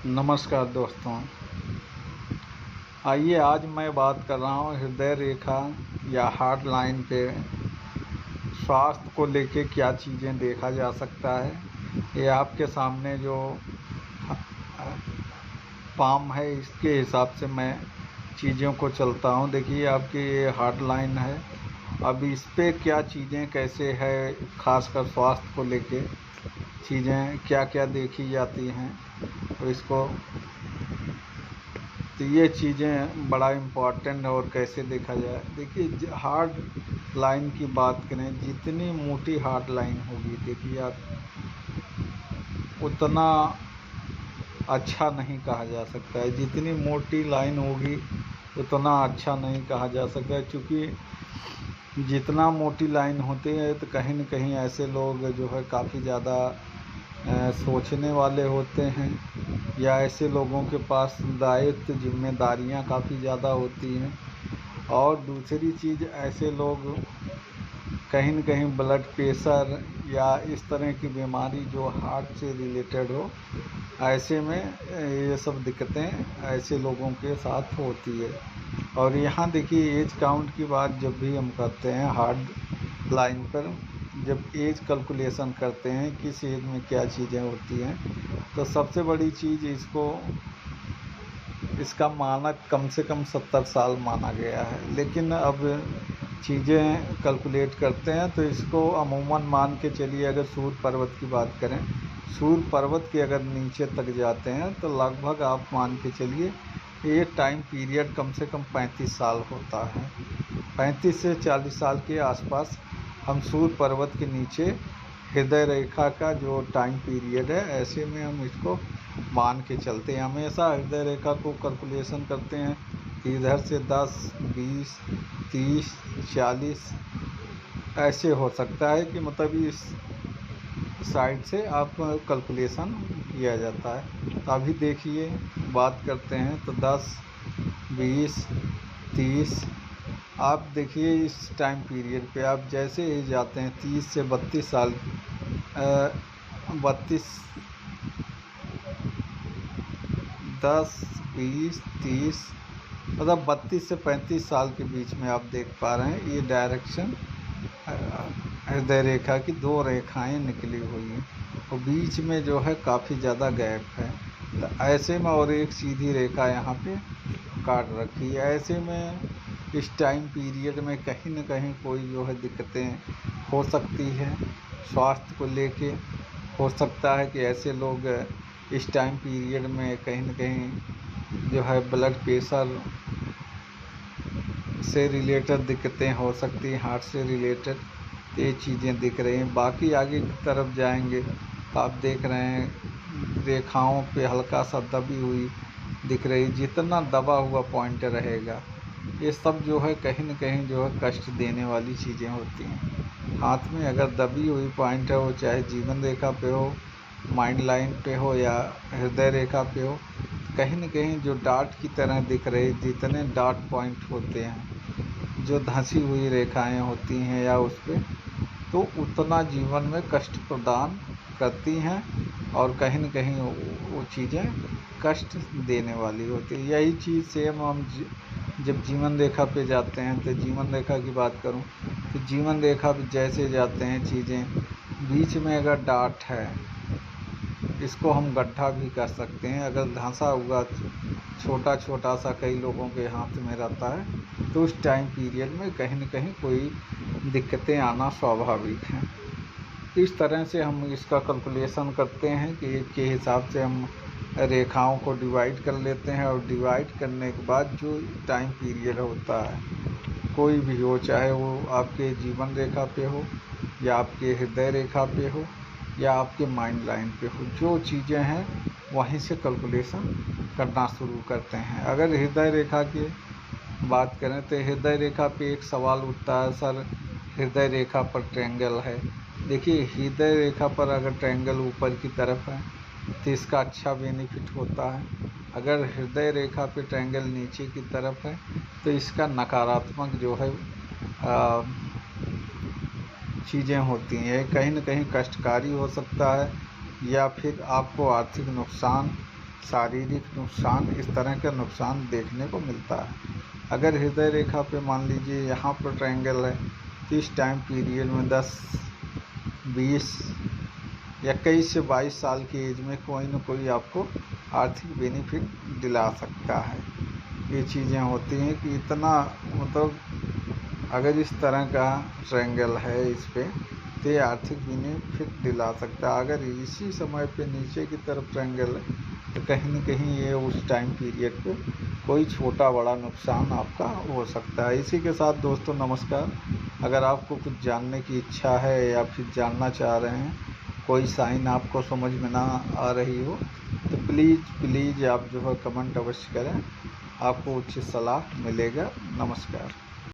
नमस्कार दोस्तों। आइए आज मैं बात कर रहा हूँ हृदय रेखा या हार्ट लाइन पे स्वास्थ्य को लेके क्या चीज़ें देखा जा सकता है। ये आपके सामने जो पाम है इसके हिसाब से मैं चीज़ों को चलता हूँ। देखिए आपकी ये हार्ट लाइन है। अब इस पे क्या चीज़ें कैसे है, खासकर स्वास्थ्य को लेके चीज़ें क्या क्या देखी जाती हैं, तो इसको तो ये चीज़ें बड़ा इम्पॉर्टेंट है। और कैसे देखा जाए, देखिए हार्ट लाइन की बात करें, जितनी मोटी हार्ट लाइन होगी देखिए आप उतना अच्छा नहीं कहा जा सकता है। जितनी मोटी लाइन होगी उतना अच्छा नहीं कहा जा सकता है, क्योंकि जितना मोटी लाइन होती है तो कहीं न कहीं ऐसे लोग जो है काफ़ी ज़्यादा सोचने वाले होते हैं, या ऐसे लोगों के पास दायित्व जिम्मेदारियां काफ़ी ज़्यादा होती हैं। और दूसरी चीज़, ऐसे लोग कहीं न कहीं ब्लड प्रेशर या इस तरह की बीमारी जो हार्ट से रिलेटेड हो, ऐसे में ये सब दिक्कतें ऐसे लोगों के साथ होती है। और यहाँ देखिए एज काउंट की बात जब भी हम करते हैं हार्ट लाइन पर, जब एज कैलकुलेशन करते हैं किस एज में क्या चीज़ें होती हैं, तो सबसे बड़ी चीज़ इसका मानक कम से कम 70 साल माना गया है। लेकिन अब चीज़ें कैलकुलेट करते हैं तो इसको अमूमन मान के चलिए, अगर सूर्य पर्वत की बात करें, सूर्य पर्वत के अगर नीचे तक जाते हैं तो लगभग आप मान के चलिए ये टाइम पीरियड कम से कम 35 साल होता है। 35 से 40 साल के आसपास हम सूर्य पर्वत के नीचे हृदय रेखा का जो टाइम पीरियड है, ऐसे में हम इसको मान के चलते हैं। हमेशा हृदय रेखा को कैलकुलेशन करते हैं कि इधर से 10, 20, 30, 40 ऐसे हो सकता है कि मतलब इस साइड से आप कैलकुलेशन किया जाता है। तो अभी देखिए बात करते हैं तो 10, 20, 30 आप देखिए इस टाइम पीरियड पे आप जैसे ही जाते हैं 30 से 32 साल 32 10, 20, 30 मतलब 32 से 35 साल के बीच में आप देख पा रहे हैं ये डायरेक्शन हृदय रेखा की दो रेखाएं निकली हुई हैं और बीच में जो है काफ़ी ज़्यादा गैप है। तो ऐसे में और एक सीधी रेखा यहाँ पे काट रखी है। ऐसे में इस टाइम पीरियड में कहीं न कहीं कोई जो है दिक्कतें हो सकती हैं स्वास्थ्य को लेके। हो सकता है कि ऐसे लोग इस टाइम पीरियड में कहीं न कहीं जो है ब्लड प्रेशर से रिलेटेड दिक्कतें हो सकती हैं, हार्ट से रिलेटेड ये चीज़ें दिख रही हैं। बाकी आगे की तरफ जाएंगे तो आप देख रहे हैं रेखाओं पे हल्का सा दबी हुई दिख रही। जितना दबा हुआ पॉइंट रहेगा ये सब जो है कहीं न कहीं जो है कष्ट देने वाली चीज़ें होती हैं। हाथ में अगर दबी हुई पॉइंट है, वो चाहे जीवन रेखा पे हो, माइंड लाइन पे हो या हृदय रेखा पे हो, कहीं न कहीं जो डार्ट की तरह दिख रही, जितने डार्ट पॉइंट होते हैं, जो धंसी हुई रेखाएं होती हैं या उस पर, तो उतना जीवन में कष्ट प्रदान करती हैं और कहीं न कहीं वो चीज़ें कष्ट देने वाली होती है। यही चीज़ सेम हम जब जीवन रेखा पे जाते हैं, तो जीवन रेखा की बात करूं तो जीवन रेखा पे जैसे जाते हैं चीज़ें, बीच में अगर डार्ट है, इसको हम गड्ढा भी कर सकते हैं। अगर धंसा हुआ छोटा छोटा सा कई लोगों के हाथ में रहता है तो उस टाइम पीरियड में कहीं न कहीं कोई दिक्कतें आना स्वाभाविक हैं। इस तरह से हम इसका कैलकुलेशन करते हैं कि के हिसाब से हम रेखाओं को डिवाइड कर लेते हैं। और डिवाइड करने के बाद जो टाइम पीरियड होता है, कोई भी हो, चाहे वो आपके जीवन रेखा पे हो या आपके हृदय रेखा पे हो या आपके माइंड लाइन पे हो, जो चीज़ें हैं वहीं से कैलकुलेशन करना शुरू करते हैं। अगर हृदय रेखा की बात करें तो हृदय रेखा पे एक सवाल उठता है, सर हृदय रेखा पर ट्रायंगल है। देखिए हृदय रेखा पर अगर ट्रायंगल ऊपर की तरफ है तो इसका अच्छा बेनिफिट होता है। अगर हृदय रेखा पे ट्रायंगल नीचे की तरफ है तो इसका नकारात्मक जो है चीज़ें होती हैं, कहीं न कहीं कष्टकारी हो सकता है या फिर आपको आर्थिक नुकसान शारीरिक नुकसान, इस तरह का नुकसान देखने को मिलता है। अगर हृदय रेखा पे मान लीजिए यहाँ पर ट्रायंगल है, तो इस टाइम पीरियड में 10, 20 या 21 से 22 साल की एज में कोई न कोई आपको आर्थिक बेनिफिट दिला सकता है। ये चीज़ें होती हैं कि इतना मतलब अगर इस तरह का ट्रायंगल है इस पे, तो ये आर्थिक बेनिफिट दिला सकता है। अगर इसी समय पे नीचे की तरफ ट्रायंगल है, तो कहीं न कहीं ये उस टाइम पीरियड पे कोई छोटा बड़ा नुकसान आपका हो सकता है। इसी के साथ दोस्तों नमस्कार। अगर आपको कुछ जानने की इच्छा है या फिर जानना चाह रहे हैं, कोई साइन आपको समझ में ना आ रही हो, तो प्लीज़ आप जो है कमेंट अवश्य करें, आपको उचित सलाह मिलेगा। नमस्कार।